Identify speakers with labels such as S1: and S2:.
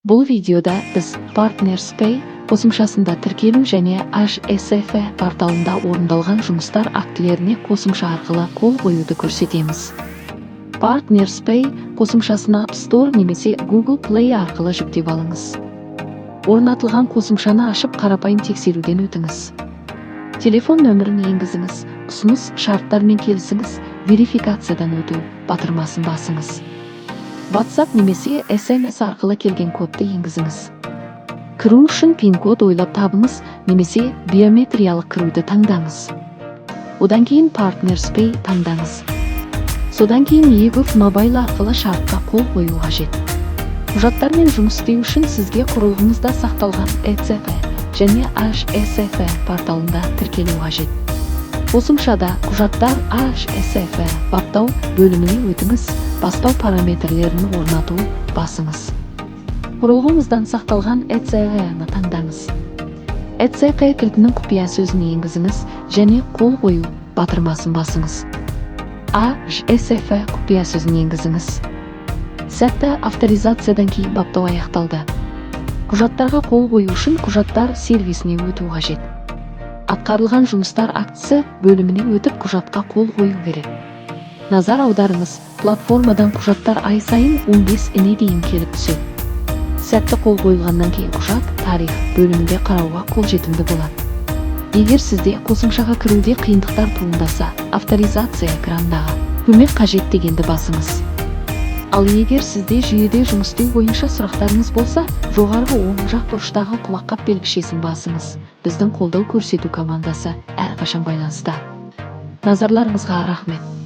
S1: Бұл видеода біз PartnerSpay қосымшасында тіркелу және HSF порталында орындалған жұмыстар актілеріне қосымша арқылы қол қоюды көрсетеміз. PartnerSpay қосымшасына App Store немесе Google Play арқылы жүктеп алыңыз. Орнатылған қосымшаны ашып қарапайым тексеруден өтіңіз. Телефон нөмірін енгізіңіз, ұсыныс шарттармен келісіңіз, верификациядан өту батырмасын басыңыз. WhatsApp немесе SMS арқылы келген кодты енгізіңіз. Кіру үшін пин-код ойлап табыңыз немесе биометриялық кіруді таңдаңыз. Одан кейін PartnerSpay таңдаңыз. Содан кейін eGov Mobile арқылы шартқа қол қою қажет. Құжаттармен жұмыс істеу үшін сізге құрылғыңызда сақталған ECF және HSF порталында тіркелу қажет. Қосымшада құжаттар HSF баптау бөліміне өтіңіз, бастау параметрлерін орнату басыңыз. Құрылғыңыздан сақталған ECF-ны таңдаңыз. ECF кілтінің құпия сөзін енгізіңіз және қол қою батырмасын басыңыз. HSF құпия сөзін енгізіңіз. Сәтті авторизациядан кейін баптау аяқталды. Құжаттарға қол қою үшін құжаттар сервисіне өту қажет. Атқарылған жұмыстар актісі бөліміне өтіп құжатқа қол қою керек. Назар аударыңыз, платформадан құжаттар ай сайын 15-іне дейін келіп түседі. Сәтті қол қойылғаннан кейін құжат тарих бөлімінде қарауға қолжетімді болады. Егер сізде қосымшаға кіруде қиындықтар туындаса, авторизация экрандағы көмек қажет дегенді басыңыз. Ал егер сізде жүйеде жұмыс істеу бойынша сұрақтарыңыз болса, жоғарғы оң жақ бұрыштағы құлаққап белгішесін басыңыз. Біздің қолдау көрсету командасы әрқашан байланыста. Назарларыңызға рахмет.